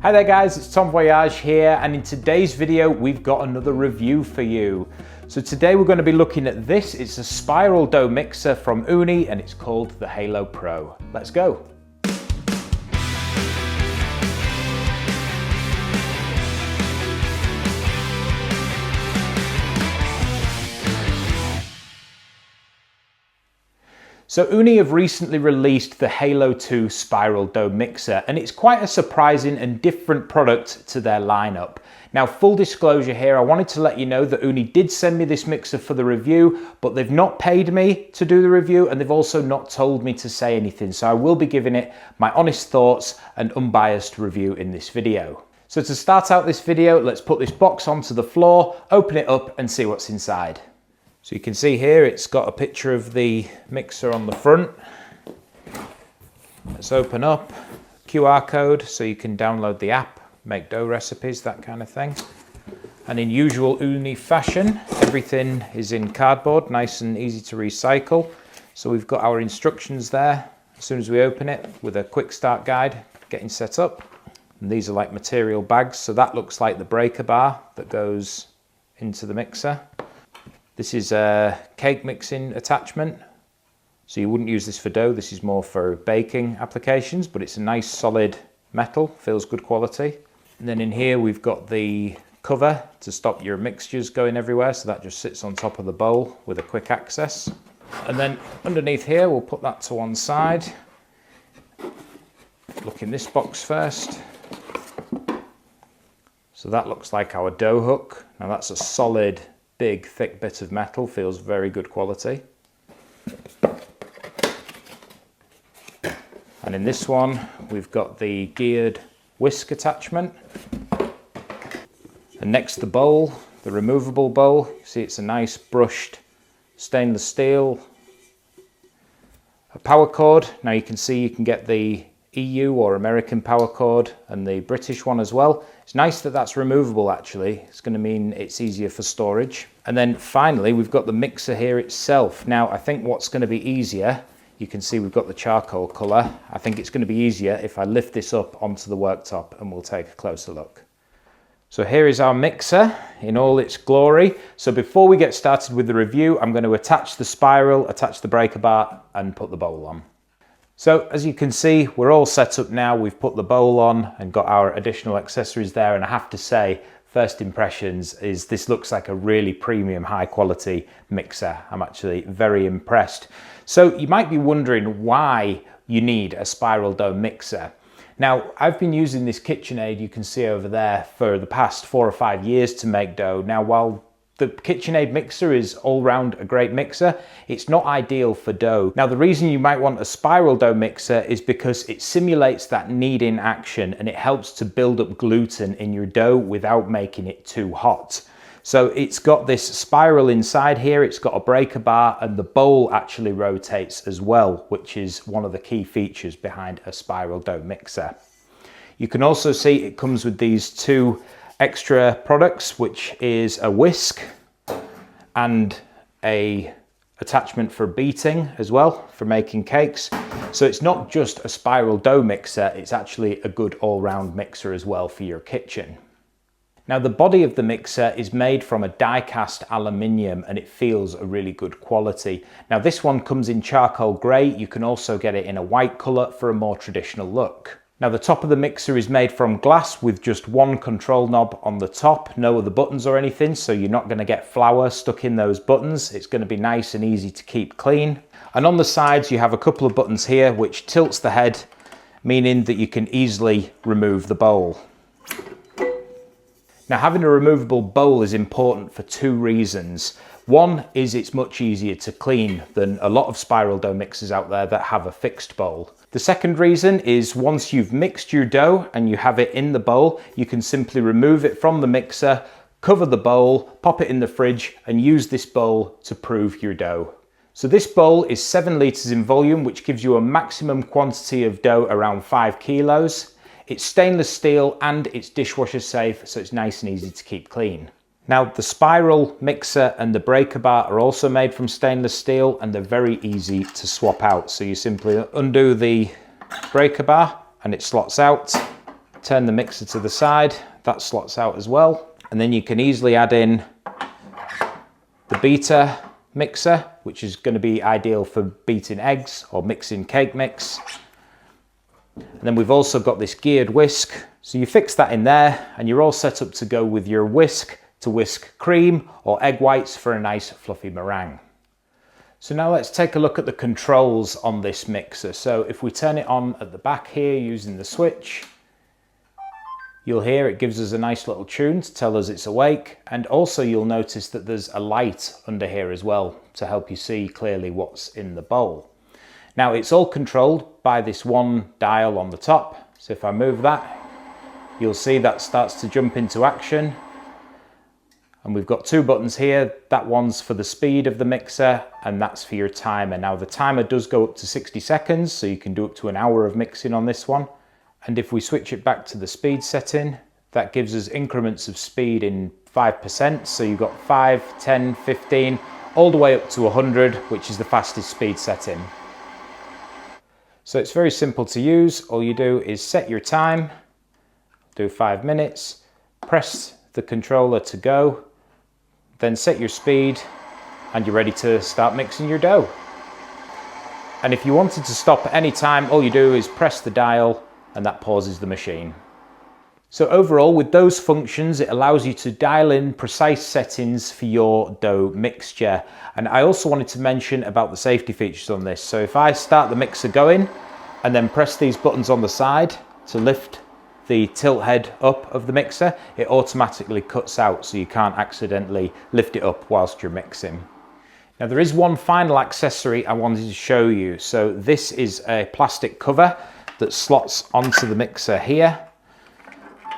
Hi there guys, it's Tom Voyage here, and in today's video we've got another review for you. So today we're going to be looking at this. It's a spiral dough mixer from Ooni and it's called the Halo Pro. Let's go. So Ooni have recently released the Halo 2 spiral dough mixer, and it's quite a surprising and different product to their lineup. Now, full disclosure here, I wanted to let you know that Ooni did send me this mixer for the review, but they've not paid me to do the review and they've also not told me to say anything. So I will be giving it my honest thoughts and unbiased review in this video. So to start out this video, let's put this box onto the floor, open it up and see what's inside. So you can see here it's got a picture of the mixer on the front. Let's open up, QR code so you can download the app, make dough recipes, that kind of thing. And in usual Ooni fashion, everything is in cardboard, nice and easy to recycle. So we've got our instructions there as soon as we open it with a quick start guide, getting set up. And these are like material bags, so that looks like the breaker bar that goes into the mixer. This is a cake mixing attachment, so you wouldn't use this for dough, this is more for baking applications, but it's a nice solid metal, feels good quality. And then in here we've got the cover to stop your mixtures going everywhere, so that just sits on top of the bowl with a quick access. And then underneath here we'll put that to one side. Look in this box first. So that looks like our dough hook. Now that's a solid big thick bit of metal, feels very good quality. And in this one we've got the geared whisk attachment, and next the bowl, the removable bowl. You see it's a nice brushed stainless steel. A power cord. Now you can see you can get the EU or American power cord and the British one as well. It's nice that that's removable actually. It's going to mean it's easier for storage. And then finally we've got the mixer here itself. Now I think what's going to be easier, you can see we've got the charcoal colour. I think it's going to be easier if I lift this up onto the worktop and we'll take a closer look. So here is our mixer in all its glory. So before we get started with the review, I'm going to attach the spiral, attach the breaker bar and put the bowl on. So as you can see, we're all set up now. We've put the bowl on and got our additional accessories there. And I have to say, first impressions is this looks like a really premium, high quality mixer. I'm actually very impressed. So you might be wondering why you need a spiral dough mixer. Now, I've been using this KitchenAid you can see over there for the past 4 or 5 years to make dough. Now, while the KitchenAid mixer is all round a great mixer, it's not ideal for dough. Now the reason you might want a spiral dough mixer is because it simulates that kneading action and it helps to build up gluten in your dough without making it too hot. So it's got this spiral inside here, it's got a breaker bar, and the bowl actually rotates as well, which is one of the key features behind a spiral dough mixer. You can also see it comes with these two extra products, which is a whisk and a attachment for beating as well, for making cakes. So it's not just a spiral dough mixer, it's actually a good all-round mixer as well for your kitchen. Now the body of the mixer is made from a die-cast aluminium and it feels a really good quality. Now this one comes in charcoal grey, you can also get it in a white colour for a more traditional look. Now the top of the mixer is made from glass with just one control knob on the top, no other buttons or anything, so you're not going to get flour stuck in those buttons. It's going to be nice and easy to keep clean. And on the sides you have a couple of buttons here which tilts the head, meaning that you can easily remove the bowl. Now having a removable bowl is important for two reasons. One is it's much easier to clean than a lot of spiral dough mixers out there that have a fixed bowl. The second reason is once you've mixed your dough and you have it in the bowl, you can simply remove it from the mixer, cover the bowl, pop it in the fridge and use this bowl to prove your dough. So this bowl is 7 litres in volume, which gives you a maximum quantity of dough around 5 kilos. It's stainless steel and it's dishwasher safe, so it's nice and easy to keep clean. Now the spiral mixer and the breaker bar are also made from stainless steel and they're very easy to swap out. So you simply undo the breaker bar and it slots out. turn the mixer to the side, that slots out as well. And then you can easily add in the beater mixer, which is going to be ideal for beating eggs or mixing cake mix. And then we've also got this geared whisk. So you fix that in there and you're all set up to go with your whisk to whisk cream or egg whites for a nice fluffy meringue. So now let's take a look at the controls on this mixer. So if we turn it on at the back here using the switch, you'll hear it gives us a nice little tune to tell us it's awake. And also you'll notice that there's a light under here as well to help you see clearly what's in the bowl. Now it's all controlled by this one dial on the top. So if I move that, you'll see that starts to jump into action. And we've got two buttons here. That one's for the speed of the mixer and that's for your timer. Now the timer does go up to 60 seconds, so you can do up to an hour of mixing on this one. And if we switch it back to the speed setting, that gives us increments of speed in 5%. So you've got 5, 10, 15, all the way up to 100, which is the fastest speed setting. So it's very simple to use. All you do is set your time, do 5 minutes, press the controller to go, then set your speed and you're ready to start mixing your dough. And if you wanted to stop at any time, all you do is press the dial and that pauses the machine. So overall, with those functions, it allows you to dial in precise settings for your dough mixture. And I also wanted to mention about the safety features on this. So if I start the mixer going and then press these buttons on the side to lift the tilt head up of the mixer, it automatically cuts out so you can't accidentally lift it up whilst you're mixing. Now there is one final accessory I wanted to show you. So this is a plastic cover that slots onto the mixer here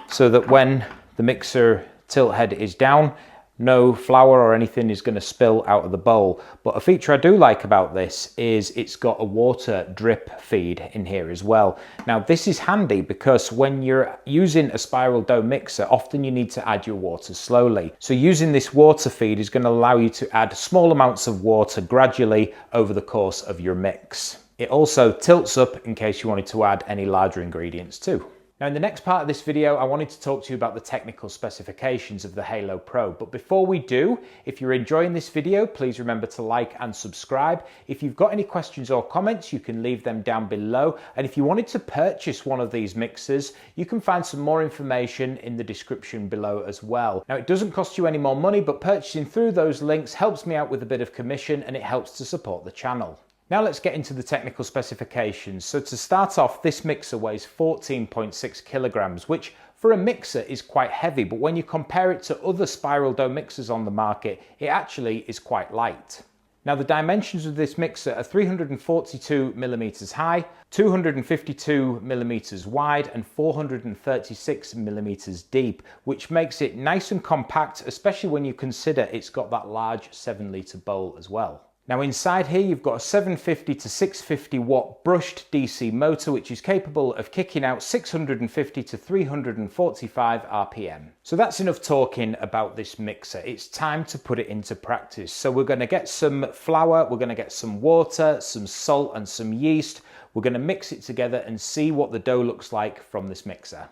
so that when the mixer tilt head is down, no flour or anything is going to spill out of the bowl. But a feature I do like about this is it's got a water drip feed in here as well. Now this is handy because when you're using a spiral dough mixer, often you need to add your water slowly. So using this water feed is going to allow you to add small amounts of water gradually over the course of your mix. It also tilts up in case you wanted to add any larger ingredients too. Now in the next part of this video, I wanted to talk to you about the technical specifications of the Halo Pro. But before we do, if you're enjoying this video, please remember to like and subscribe. If you've got any questions or comments, you can leave them down below. And if you wanted to purchase one of these mixers, you can find some more information in the description below as well. Now it doesn't cost you any more money, but purchasing through those links helps me out with a bit of commission and it helps to support the channel. Now let's get into the technical specifications. So to start off, this mixer weighs 14.6 kilograms, which for a mixer is quite heavy, but when you compare it to other spiral dough mixers on the market, it actually is quite light. Now the dimensions of this mixer are 342 millimeters high, 252 millimeters wide and 436 millimeters deep, which makes it nice and compact, especially when you consider it's got that large 7-litre bowl as well. Now inside here you've got a 750 to 650 watt brushed DC motor which is capable of kicking out 650 to 345 RPM. So that's enough talking about this mixer. It's time to put it into practice. So we're going to get some flour, we're going to get some water, some salt and some yeast. We're going to mix it together and see what the dough looks like from this mixer.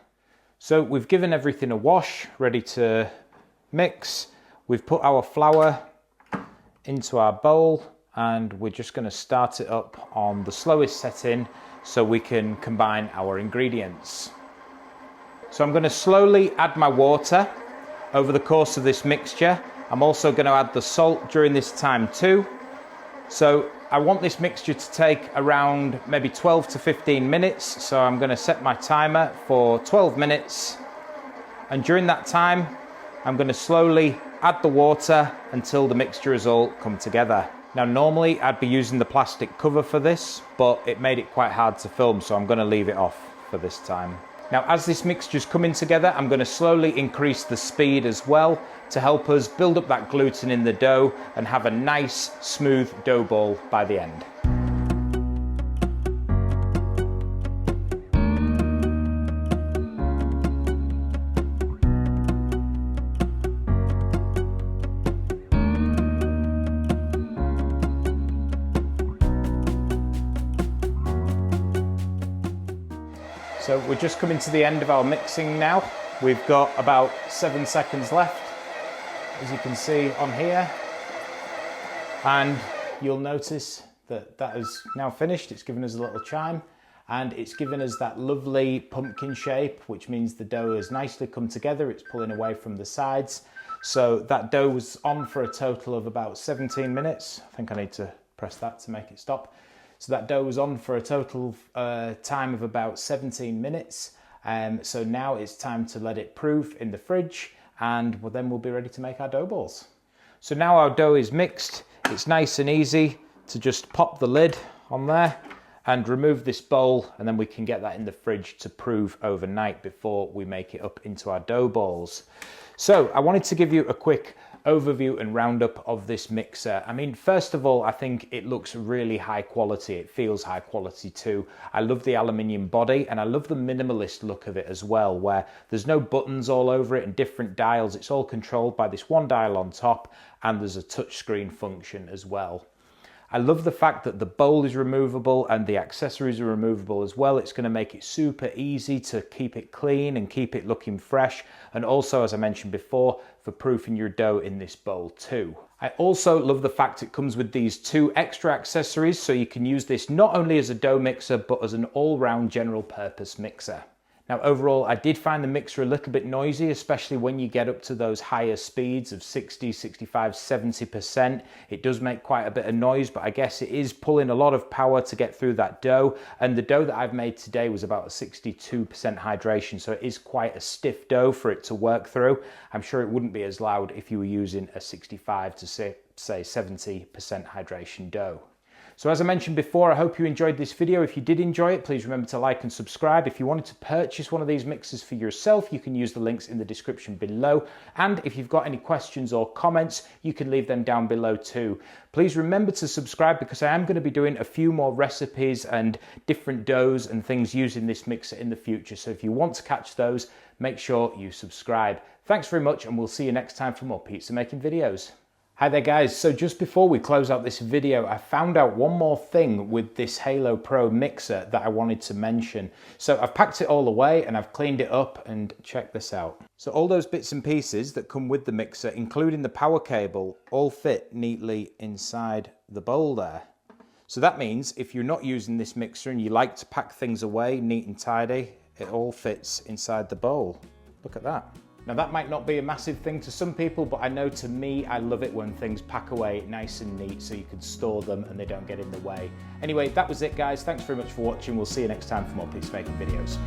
So we've given everything a wash, ready to mix. We've put our flour into our bowl and we're just going to start it up on the slowest setting so we can combine our ingredients. So I'm going to slowly add my water over the course of this mixture. I'm also going to add the salt during this time too. So I want this mixture to take around maybe 12 to 15 minutes. So I'm going to set my timer for 12 minutes. And during that time, I'm going to slowly add the water until the mixture has all come together. Now normally I'd be using the plastic cover for this, but it made it quite hard to film, so I'm going to leave it off for this time. Now as this mixture's coming together, I'm going to slowly increase the speed as well to help us build up that gluten in the dough and have a nice smooth dough ball by the end. So So we're just coming to the end of our mixing now. We've got about 7 seconds left, as you can see on here. And you'll notice that that is now finished. It's given us a little chime and it's given us that lovely pumpkin shape, which means the dough has nicely come together. It's pulling away from the sides. So that dough was on for a total of about 17 minutes. I think I need to press that to make it stop. So that dough was on for a total time of about 17 minutes. So now it's time to let it proof in the fridge, and then we'll be ready to make our dough balls. So now our dough is mixed. It's nice and easy to just pop the lid on there and remove this bowl, and then we can get that in the fridge to proof overnight before we make it up into our dough balls. So I wanted to give you a quick overview and roundup of this mixer. I mean, first of all, I think it looks really high quality. It feels high quality too. I love the aluminium body and I love the minimalist look of it as well, where there's no buttons all over it and different dials. It's all controlled by this one dial on top, and there's a touchscreen function as well. I love the fact that the bowl is removable and the accessories are removable as well. It's going to make it super easy to keep it clean and keep it looking fresh. And also, as I mentioned before, for proofing your dough in this bowl too. I also love the fact it comes with these 2 extra accessories, so you can use this not only as a dough mixer, but as an all-round general purpose mixer. Now overall, I did find the mixer a little bit noisy, especially when you get up to those higher speeds of 60, 65, 70%. It does make quite a bit of noise, but I guess it is pulling a lot of power to get through that dough. And the dough that I've made today was about a 62% hydration, so it is quite a stiff dough for it to work through. I'm sure it wouldn't be as loud if you were using a 65 to say 70% hydration dough. So as I mentioned before, I hope you enjoyed this video. If you did enjoy it, please remember to like and subscribe. If you wanted to purchase one of these mixers for yourself, you can use the links in the description below. And if you've got any questions or comments, you can leave them down below too. Please remember to subscribe, because I am going to be doing a few more recipes and different doughs and things using this mixer in the future. So if you want to catch those, make sure you subscribe. Thanks very much, and we'll see you next time for more pizza making videos. Hi there guys, so just before we close out this video, I found out one more thing with this Halo Pro mixer that I wanted to mention. So I've packed it all away and I've cleaned it up, and check this out. So all those bits and pieces that come with the mixer, including the power cable, all fit neatly inside the bowl there. So that means if you're not using this mixer and you like to pack things away neat and tidy, it all fits inside the bowl. Look at that. Now that might not be a massive thing to some people, but I know to me, I love it when things pack away nice and neat so you can store them and they don't get in the way. Anyway, that was it guys. Thanks very much for watching. We'll see you next time for more pizza making videos.